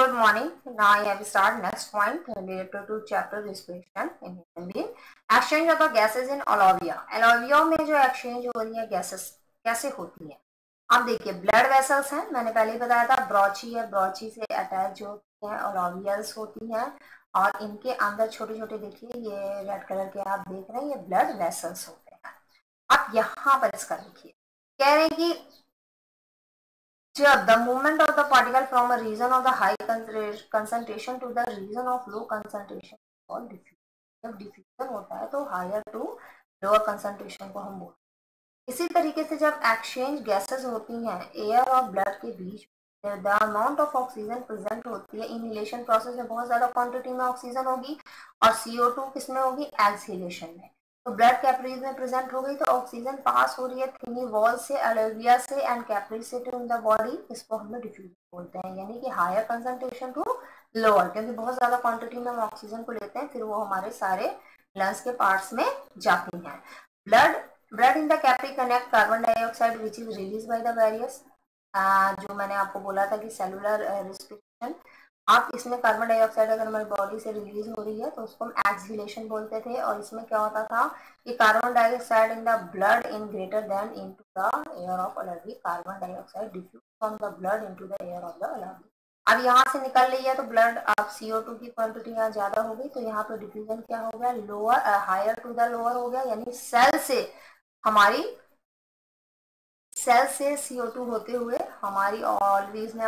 Good morning. Now I have started next point related to chapter respiration in Hindi. Exchange of the gases in alveoli. Alveoli में जो exchange हो रही है gases कैसे होती है? अब देखिए blood vessels हैं, मैंने पहले ही बताया था ब्रोची है, ब्रोची से अटैच जो होती है alveoles होती हैं और इनके अंदर छोटे छोटे देखिए ये रेड कलर के आप देख रहे हैं ये blood vessels होते हैं। अब यहाँ पर इसका देखिए कह रहे हैं कि the movement of the particle from a region of the high concentration to the region of low concentration called diffusion. जब diffusion होता है तो higher to lower concentration को हम बोलते हैं। इसी तरीके से जब exchange gases होती हैं air और blood के बीच the amount of oxygen present होती है inhalation process में बहुत ज्यादा quantity में oxygen होगी और CO2 किसमें होगी exhalation में। तो ब्लड कैपरीज में प्रेजेंट हो गई तो ऑक्सीजन पास हो रही है थिनी वॉल से अलोविया से एंड कैपरीज से टू इन द बॉडी, इसको हम लोग डिफ्यूजन बोलते हैं, यानी कि हायर कंसंट्रेशन टू लोअर, क्योंकि बहुत ज्यादा क्वांटिटी में हम ऑक्सीजन को लेते हैं फिर वो हमारे सारे लंग्स के पार्ट्स में जाती हैं। Blood in the capri connect carbon dioxide which is release by the various, जो मैंने आपको बोला था कि सेलुलर रेस्पिरेशन, आप इसमें कार्बन डाइऑक्साइड अगर हमारी बॉडी से रिलीज हो रही है तो उसको हम एक्सहेलेशन बोलते थे और इसमें क्या होता था कि carbon dioxide in the blood in greater than into the air of allergy, carbon dioxide diffuse from the blood into the air of the allergy. अब यहाँ से निकल रही है तो ब्लड अब CO2 की क्वांटिटी यहाँ ज्यादा हो गई तो यहाँ पे डिफ्यूजन क्या हो गया, lower higher to the lower हो गया, यानी सेल से हमारी सेल से CO2 होते हुए हमारी ऑलवेज में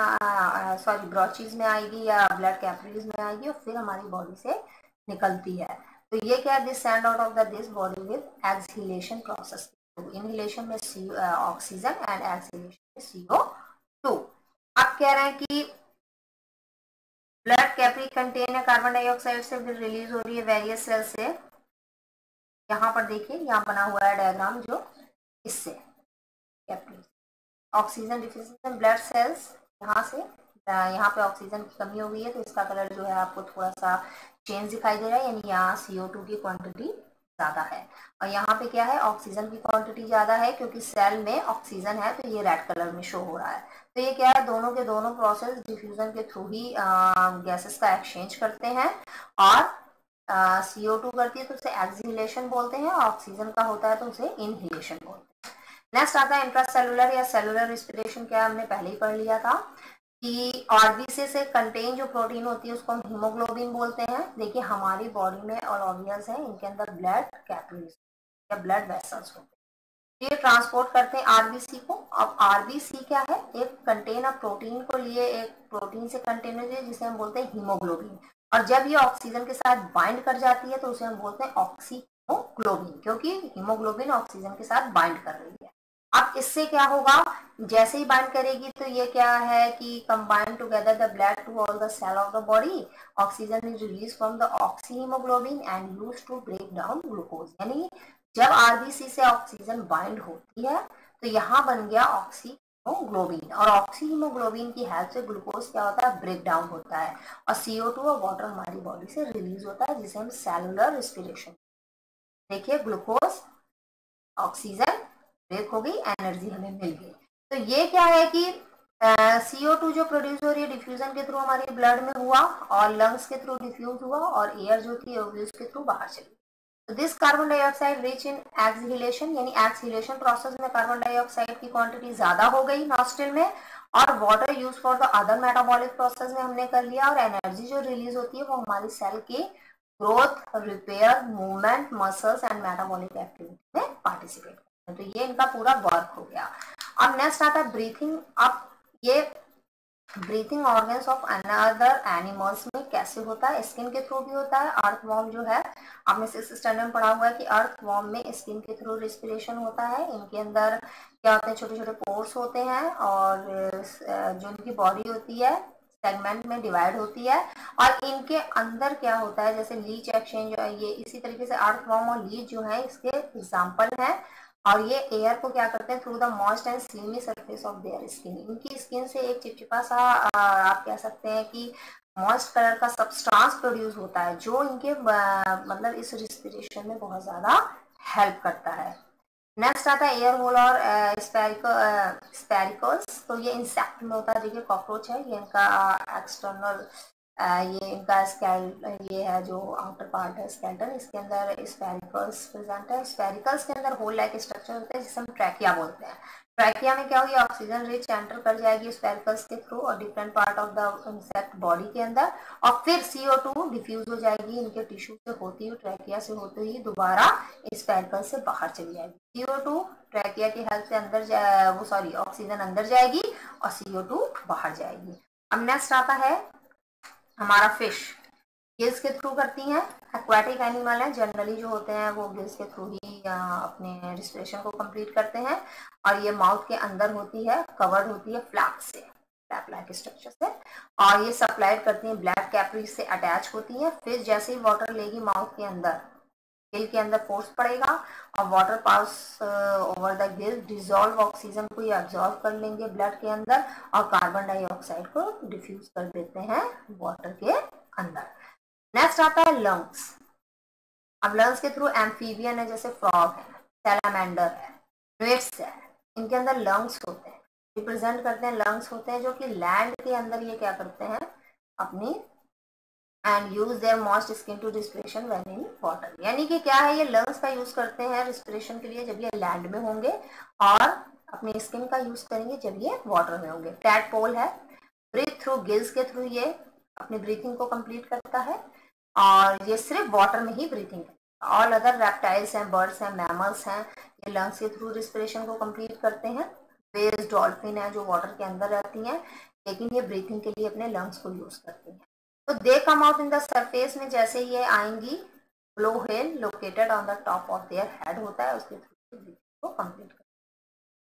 सॉरी ब्रोचीज में आएगी या ब्लड कैपरीज में आएगी और फिर हमारी बॉडी से निकलती है। तो ये क्या है, this send out of the this body with exhalation process, inhalation में ऑक्सीजन एंड एक्सहेलेशन में CO2। अब कह रहे हैं कि ब्लड कैपरी कंटेन है कार्बन डाइऑक्साइड से फिर रिलीज हो रही है वेरियस सेल से। यहाँ पर देखिए यहाँ बना हुआ है डायग्राम जो इससे ऑक्सीजन डिफिशिएंसी ब्लड सेल्स, यहाँ से यहाँ पे ऑक्सीजन की कमी हो गई है तो इसका कलर जो है आपको थोड़ा सा चेंज दिखाई दे रहा है, यानी यहाँ CO2 की क्वांटिटी ज्यादा है और यहाँ पे क्या है ऑक्सीजन की क्वांटिटी ज्यादा है क्योंकि सेल में ऑक्सीजन है तो ये रेड कलर में शो हो रहा है। तो ये क्या है, दोनों के दोनों प्रोसेस डिफ्यूजन के थ्रू ही गैसेस का एक्सचेंज करते हैं और CO2 करती है तो उसे एक्सहेलेशन बोलते हैं, ऑक्सीजन का होता है तो उसे इनहेलेशन बोलते हैं। नेक्स्ट आता है इंट्रासेलुलर या सेलुलर रेस्पिरेशन, क्या हमने पहले ही पढ़ लिया था कि आरबीसी से कंटेन जो प्रोटीन होती है उसको हम हीमोग्लोबिन बोलते हैं। देखिए हमारी बॉडी में ऑर्गेन्स हैं, इनके अंदर ब्लड कैपिलरीज या ब्लड वेसल्स होते हैं, ये ट्रांसपोर्ट करते हैं आरबीसी को। अब आरबीसी क्या है, एक कंटेन ऑफ प्रोटीन को लिए एक प्रोटीन से कंटेन है जिसे हम बोलते हैं हीमोग्लोबिन, और जब ये ऑक्सीजन के साथ बाइंड कर जाती है तो उसे हम बोलते हैं ऑक्सीहीमोग्लोबिन, क्योंकि हीमोग्लोबिन ऑक्सीजन के साथ बाइंड कर रही है। अब इससे क्या होगा, जैसे ही बाइंड करेगी तो ये क्या है कि combine together the blood to all the cell of the body, oxygen is release from the oxyhaemoglobin and used to break down glucose, यानी जब आरबीसी से ऑक्सीजन बाइंड होती है तो यहाँ बन गया ऑक्सीहीमोग्लोबिन और ऑक्सीहीमोग्लोबिन की हेल्प से ग्लूकोज क्या होता है, ब्रेक डाउन होता है और CO2 और वाटर हमारी बॉडी से रिलीज होता है जिसे हम सेलुलर रेस्पिरेशन। देखिए ग्लूकोज ऑक्सीजन ब्रेक हो गई, एनर्जी हमें मिल गई। तो ये क्या है कि CO2 जो प्रोड्यूस हो रही है डिफ्यूजन के थ्रू हमारे ब्लड में हुआ और लंग्स के थ्रू डिफ्यूज हुआ और एयर जो थी उसके थ्रू बाहर चली। तो this carbon dioxide rich in exhalation, यानी एक्सहेलेशन प्रोसेस में कार्बन डाइऑक्साइड की क्वांटिटी ज्यादा हो गई नॉस्ट्रिल में और water use for the other metabolic process में हमने कर लिया और एनर्जी जो रिलीज होती है वो हमारी सेल के growth, repair, movement, muscles and metabolic activity में पार्टिसिपेट। तो ये इनका पूरा वर्क हो गया। अब नेक्स्ट आता है ब्रीथिंग। अब ये breathing organs of another animals में कैसे होता है, स्किन के थ्रू भी होता है। अर्थवॉर्म जो है आपने 6th स्टैंडर्ड में पढ़ा हुआ है कि अर्थवॉर्म में स्किन के थ्रू रेस्पिरेशन होता है। इनके अंदर क्या होते हैं, छोटे छोटे पोर्स होते हैं और जो इनकी बॉडी होती है सेगमेंट में डिवाइड होती है और इनके अंदर क्या होता है, जैसे लीच एक्सचेंज, ये इसी तरीके से अर्थवॉर्म और लीच जो है इसके एग्जाम्पल हैं और ये एयर को क्या करते हैं through the moist and slimy surface of their skin, इनकी स्किन से एक चिपचिपा सा आप कह सकते हैं कि मॉइस्ट कलर का सब्सटेंस प्रोड्यूस होता है जो इनके मतलब इस रेस्पिरेशन में बहुत ज्यादा हेल्प करता है। नेक्स्ट आता है एयर होल और स्पेरिकल्स। तो ये इंसेक्ट में होता है, देखिए कॉकरोच है, ये इनका एक्सटर्नल ये इनका ये है जो आउटर पार्ट है स्केलेटन, इसके अंदर स्पेरिकल्स प्रेजेंट है। स्पेरिकल्स के अंदर होल लाइक स्ट्रक्चर होता है जिसे हम ट्रैकिया बोलते हैं। ट्रैकिया में क्या होगी, ऑक्सीजन रिच एंटर कर जाएगी स्पेरिकल्स के थ्रू और different part of the insect body के अंदर, और फिर CO2 डिफ्यूज हो जाएगी इनके टिश्यू से होती हुई, ट्रैकिया से होते ही दोबारा स्पेरिकल से बाहर चली जाएगी। CO2 ट्रैकिया की हेल्प से अंदर ऑक्सीजन अंदर जाएगी और CO2 बाहर जाएगी। अब नेक्स्ट आता है हमारा फिश, गिल्स के थ्रू करती हैं। एक्वाटिक एनिमल है, जनरली जो होते हैं वो गिल्स के थ्रू ही अपने रिस्पिरेशन को कंप्लीट करते हैं, और ये माउथ के अंदर होती है, कवर्ड होती है फ्लैप से, फ्लैप लाइक स्ट्रक्चर से, और ये सप्लाइड करती हैं ब्लैक कैपरी से अटैच होती है। फिर जैसे ही वाटर लेगी माउथ के अंदर, गिल के अंदर फोर्स पड़ेगा और water pass over the Gill, dissolve oxygen को ये अब्सॉर्ब कर लेंगे ब्लड के अंदर और कार्बन डाइऑक्साइड को डिफ्यूज कर देते हैं वाटर के अंदर। नेक्स्ट आता है लंग्स। अब लंग्स के थ्रू एम्फीबियन है, जैसे फ्रॉग है, सैलामेंडर है, नोट्स है, इनके अंदर लंग्स होते हैं, रिप्रेजेंट करते हैं लंग्स होते हैं जो कि लैंड के अंदर ये क्या करते हैं अपनी and use their most skin to respiration when in water. यानी कि क्या है, ये लंग्स का यूज करते हैं रिस्पिरेशन के लिए जब ये लैंड में होंगे, और अपनी स्किन का यूज करेंगे जब ये वाटर में होंगे। टैडपोल है, ब्रीथ थ्रू गिल्स के थ्रू ये अपनी ब्रीथिंग को कंप्लीट करता है, और ये सिर्फ वाटर में ही ब्रीथिंग है। ऑल अदर रेप्टाइल्स हैं, बर्ड्स हैं, मैमल्स हैं, ये लंग्स के थ्रू रिस्पिरेशन को कंप्लीट करते हैं। वेल्स, डॉल्फिन है जो वाटर के अंदर रहती हैं, लेकिन ये ब्रीथिंग के लिए अपने लंग्स को यूज करती हैं। तो they come out in the surface में जैसे ये आएंगी, blowhole located on the top of their head होता है, उसके थ्रू ब्रीथिंग को कंप्लीट करते हैं।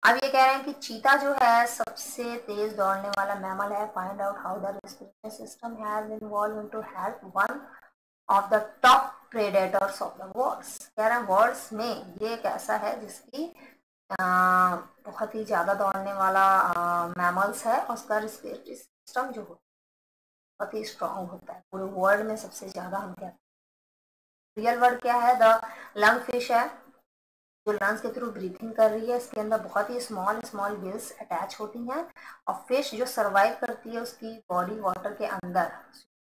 अब ये कह रहे हैं कि चीता जो है सबसे तेज दौड़ने वाला मैमल है। Find out how the respiratory system has involve into help one of the top predators of the words. कह रहे हैं वर्ड्स में ये एक ऐसा है जिसकी बहुत ही ज्यादा दौड़ने वाला मैमल्स है, उसका रेस्पिरेटरी सिस्टम जो होता है बहुत ही स्ट्रांग होता है, पूरे वर्ल्ड में सबसे ज्यादा हम कहते हैं। रियल वर्ड क्या है, द लंग फिश है जो लंग्स के थ्रू ब्रीथिंग कर रही है, इसके अंदर बहुत ही स्मॉल स्मॉल गिल्स अटैच होती हैं, और फिश जो सरवाइव करती है उसकी बॉडी वाटर के अंदर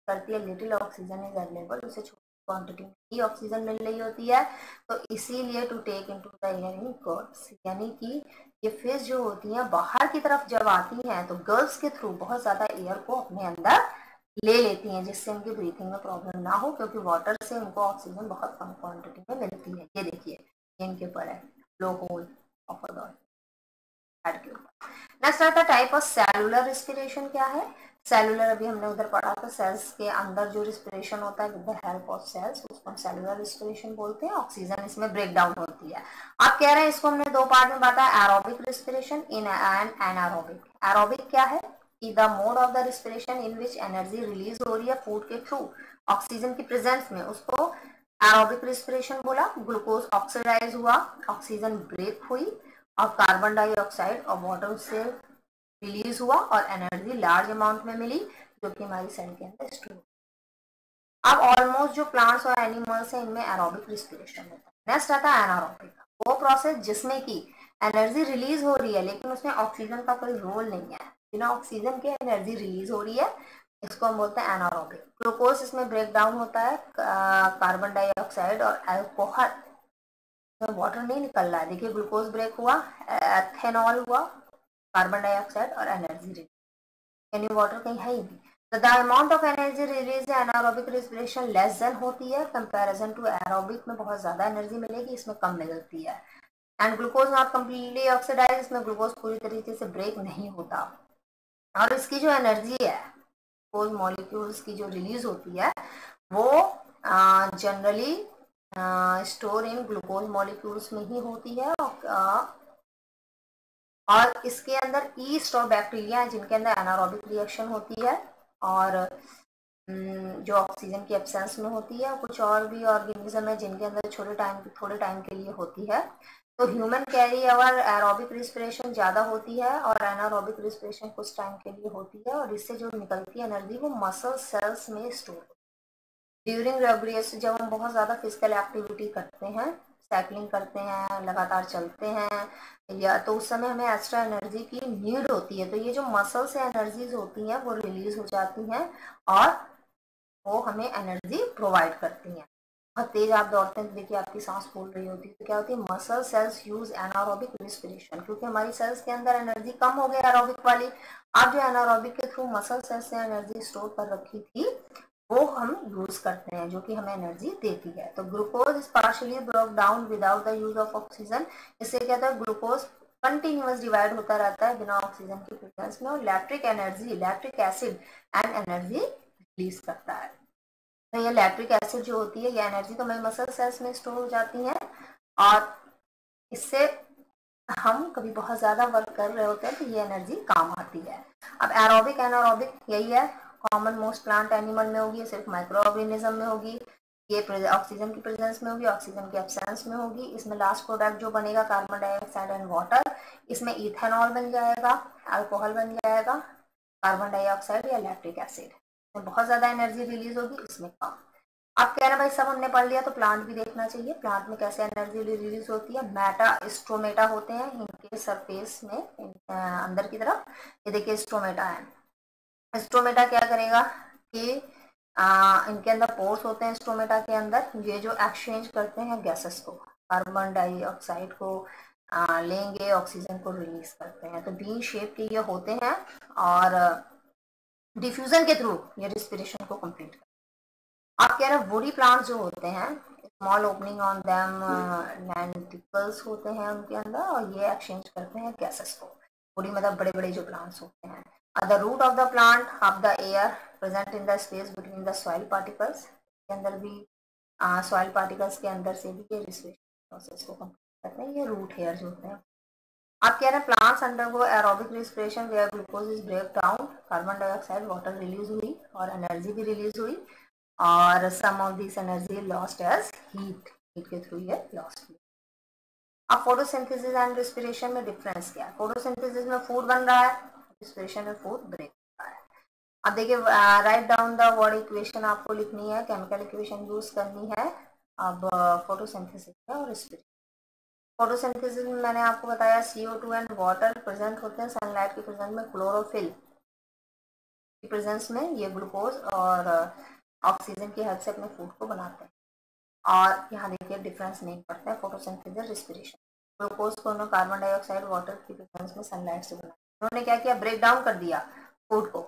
करती है, लिटिल ऑक्सीजन इज अवेलेबल, उसे छोटी क्वांटिटी में ही ऑक्सीजन मिल रही होती है, तो इसीलिए to take into the air in gills, यानी कि ये फिश जो होती हैं बाहर की तरफ जब आती हैं तो गर्ल्स के थ्रू बहुत ज्यादा एयर को अपने अंदर ले लेती हैं, जिससे उनकी ब्रीथिंग में प्रॉब्लम ना हो, क्योंकि वाटर से उनको ऑक्सीजन बहुत कम क्वांटिटी में मिलती है। ये देखिए इनके ऊपर है blow hole of a head के ऊपर। नेक्स्ट आता है टाइप ऑफ सेलुलर रिस्पिरेशन। क्या है सेलुलर, अभी हमने उधर पढ़ा था, सेल्स के अंदर जो रिस्पिरेशन होता है with the help of cells, उसको हम सेलुलर रिस्पिरेशन बोलते हैं। ऑक्सीजन इसमें ब्रेक डाउन होती है। आप कह रहे हैं इसको हमने दो पार्ट में बांटा, aerobic respiration in and anaerobic. Aerobic क्या है, the mode of the respiration in which energy release हो रही है फूड के थ्रू ऑक्सीजन की प्रेजेंस में, उसको एरोबिक रिस्पिरेशन बोला। ग्लूकोज ऑक्सीडाइज हुआ, ऑक्सीजन ब्रेक हुई और कार्बन डाइऑक्साइड और वाटर से रिलीज हुआ और एनर्जी लार्ज अमाउंट में मिली जो कि हमारी सेल के अंदर स्टोर। अब ऑलमोस्ट जो प्लांट्स और एनिमल्स हैं इनमें एरोबिक रिस्पिरेशन होता है। नेक्स्ट आता है एनारोबिक, वो प्रोसेस जिसमें की एनर्जी रिलीज हो रही है लेकिन उसमें ऑक्सीजन का कोई रोल नहीं है, बिना ऑक्सीजन के एनर्जी रिलीज हो रही है, इसको हम बोलते हैं एनारोबिक। ग्लूकोज इसमें ब्रेक डाउन होता है, कार्बन डाइऑक्साइड और अल्कोहल, वाटर नहीं निकल रहा है, देखिए ग्लूकोज ब्रेक हुआ, एथेनॉल हुआ, कार्बन डाइऑक्साइड और एनर्जी रिलीज, यानी वाटर कहीं है ही नहीं। तो the amount of energy release anaerobic respiration less than होती है कंपैरिजन टू एरोबिक में बहुत ज्यादा एनर्जी मिलेगी, इसमें कम मिलती है। And glucose not completely oxidise, इसमें ग्लूकोज पूरी तरीके से ब्रेक नहीं होता, और इसकी जो एनर्जी है ग्लूकोज मॉलिक्यूल्स की जो रिलीज होती है वो generally store in glucose molecules में ही होती है, और इसके अंदर ईस्ट और बैक्टीरिया है जिनके अंदर एनारोबिक रिएक्शन होती है, और जो ऑक्सीजन की एब्सेंस में होती है। कुछ और भी ऑर्गेनिज्म है जिनके अंदर थोड़े टाइम के लिए होती है। तो ह्यूमन कैरी अवर एरोबिक रिस्पिरेशन ज्यादा होती है और एनारोबिक रिस्पिरेशन कुछ टाइम के लिए होती है, और इससे जो निकलती है एनर्जी वो मसल सेल्स में स्टोर होती है। ड्यूरिंग रेगुलेशन जब हम बहुत ज्यादा फिजिकल एक्टिविटी करते हैं साइकिलिंग करते हैं, लगातार चलते हैं, या तो उस समय हमें एक्स्ट्रा एनर्जी की नीड होती है, तो ये जो मसल से एनर्जीज होती हैं वो रिलीज हो जाती हैं और वो हमें एनर्जी प्रोवाइड करती हैं। बहुत तेज आप दौड़ते हैं, देखिए आपकी सांस फूल रही होती है, तो क्या होती है, muscle cells use anaerobic respiration, क्योंकि हमारी सेल्स के अंदर एनर्जी कम हो गई एरोबिक वाली। आप जो एनारोबिक के थ्रू मसल सेल्स से एनर्जी स्टोर कर रखी थी वो हम यूज करते हैं, जो कि हमें एनर्जी देती है। तो glucose is partially broke down without the use of oxygen. इससे क्या होता है, ग्लूकोज कंटिन्यूअस डिवाइड होता रहता है बिना ऑक्सीजन की प्रेजेंस में, और lactic energy, lactic acid and energy release करता है। तो ये लैक्टिक एसिड जो होती है, ये एनर्जी तो हमारे मसल सेल्स में स्टोर हो जाती है, और इससे हम कभी बहुत ज्यादा वर्क कर रहे होते हैं तो ये एनर्जी काम आती है। अब एरोबिक एनारोबिक यही है, कॉमन मोस्ट प्लांट एनिमल में होगी, सिर्फ माइक्रो ऑर्गेनिज्म में होगी, ये ऑक्सीजन की प्रेजेंस में होगी, ऑक्सीजन की एब्सेंस में होगी। इसमें लास्ट प्रोडक्ट जो बनेगा कार्बन डाइऑक्साइड एंड वाटर, इसमें इथेनॉल बन जाएगा, अल्कोहल बन जाएगा, कार्बन डाइऑक्साइड या लैक्टिक एसिड। इसमें बहुत ज्यादा एनर्जी रिलीज होगी, इसमें कम। आप कह रहे हैं भाई सब हमने पढ़ लिया तो प्लांट भी देखना चाहिए, प्लांट में कैसे एनर्जी रिलीज होती है। मेटा स्ट्रोमेटा होते हैं इनके सरफेस में, अंदर की तरफ ये देखिए स्ट्रोमेटा है। स्ट्रोमेटा क्या करेगा कि इनके अंदर पोर्स होते हैं स्ट्रोमेटा के अंदर, ये जो एक्सचेंज करते हैं गैसेस को, कार्बन डाइऑक्साइड को लेंगे, ऑक्सीजन को रिलीज करते हैं। तो बी शेप के ये होते हैं और डिफ्यूजन के थ्रू ये रिस्पिरेशन को कंप्लीट करते हैं। आप कह रहे हैं वुडी प्लांट्स जो होते हैं, स्मॉल ओपनिंग ऑन देम लैंटिकल्स होते हैं उनके अंदर, और ये एक्सचेंज करते हैं गैसेस को। वुडी मतलब बड़े बड़े जो प्लांट्स होते हैं। The root of the plant of the air present in the space between the soil particles, के अंदर भी सॉइल पार्टिकल्स के अंदर से भी ये रिस्पिरेशन प्रोसेस को कंप्लीट करते हैं, ये रूट हेयर जो होते हैं। आप कह रहे हैं plants undergo aerobic respiration where glucose is break down, carbon dioxide water release हुई और एनर्जी भी रिलीज हुई, और some of this energy lost as heat, heat के थ्रू ये लॉस्ट हुई। अब फोटोसिंथेसिस एंड रिस्पिरेशन में डिफरेंस क्या है? फोटोसिंथेसिस में फूड बन रहा है, रिस्पिरेशन में फूड ब्रेक हो रहा है। अब देखिए write down the word equation आपको लिखनी है, केमिकल इक्वेशन यूज करनी है। अब फोटोसिंथेसिस में और रिस्पिरेशन। फोटोसिंथेसिस में मैंने आपको बताया CO2 एंड वाटर प्रेजेंट होते हैं सनलाइट के प्रेजेंस में, क्लोरोफिल की प्रेजेंस में ये ग्लूकोज और ऑक्सीजन की हेल्प से अपने फूड को बनाते हैं। और यहाँ देखिए डिफरेंस नहीं पड़ता है फोटोसिंथेसिस रिस्पिरेशन। ग्लूकोज को उन्होंने कार्बन डाइऑक्साइड वाटर की प्रेजेंस में सनलाइट से बनाया, उन्होंने क्या किया, ब्रेक डाउन कर दिया फूड को,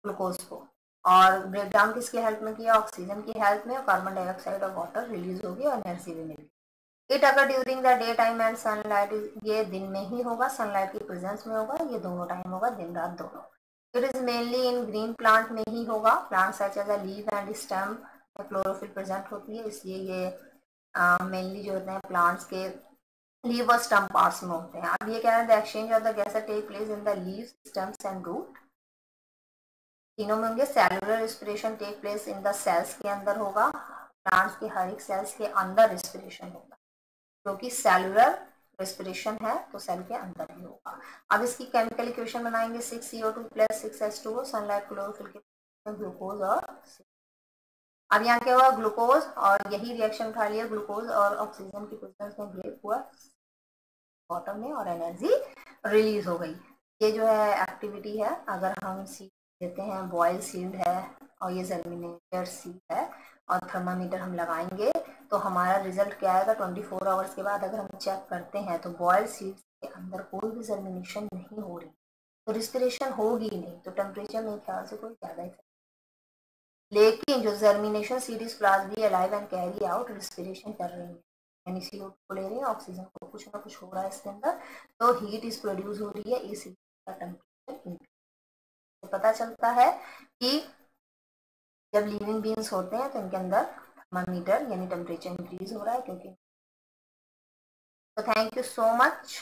ग्लूकोज को, और ब्रेक डाउन किसकी हेल्प में किया, ऑक्सीजन की हेल्प में, और कार्बन डाइऑक्साइड और वाटर रिलीज होगी और एनर्जी भी मिलेगी। इट अगर during the day time and sunlight, ये दिन में ही होगा, सनलाइट की प्रेजेंस में होगा, ये दोनों टाइम होगा, दिन रात दोनों। It is mainly in green plant में ही होगा, plant such as a leave and stem में क्लोरोफिल प्रेजेंट होती है, इसलिए ये मेनली जो होते हैं प्लांट्स के लीव और स्टम पार्ट्स में होते हैं। अब ये कह रहे हैं the exchange of the gas take place in the leaves, stems and root, तीनों में होंगे। Cellular respiration take place in the cells के अंदर होगा, प्लांट्स के हर एक सेल्स के अंदर रिस्पिरेशन होगा, क्योंकि सेलुलर रेस्पिरेशन है तो सेल के अंदर ही होगा। अब इसकी केमिकल इक्वेशन बनाएंगे 6CO2 + 6H2O, सनलाइट क्लोरोफिल के ग्लूकोज और अब यहाँ क्या हुआ, ग्लूकोज और यही रिएक्शन उठा लिया, ग्लूकोज और ऑक्सीजन की प्रेजेंस में ब्रेक हुआ बॉटम में और एनर्जी रिलीज हो गई। ये जो है एक्टिविटी है, अगर हम सीड देते हैं, बॉयल सीड है और ये जर्मिनेटेड सीड है और थर्मामीटर हम लगाएंगे तो हमारा रिजल्ट क्या आएगा, 24 आवर्स के बाद अगर हम चेक करते हैं तो बॉयल सीड के अंदर कोई भी जर्मिनेशन नहीं हो रही, तो रिस्पिरेशन होगी नहीं, तो टेम्परेचर मेरे ख्याल से कोई ज्यादा इफेक्ट। लेकिन जो जर्मिनेशन सीरीज प्लांट भी alive and carry out respiration कर रही है, यानी CO2 को ले रही है, ऑक्सीजन को कुछ ना कुछ हो रहा है इसके अंदर, तो हीट इज प्रोड्यूस हो रही है, इसलिए टेम्परेचर। तो पता चलता है कि जब लिविंग बींग्स होते हैं तो इनके अंदर थर्मामीटर यानी टेम्परेचर इंक्रीज हो रहा है, क्योंकि। तो थैंक यू सो मच।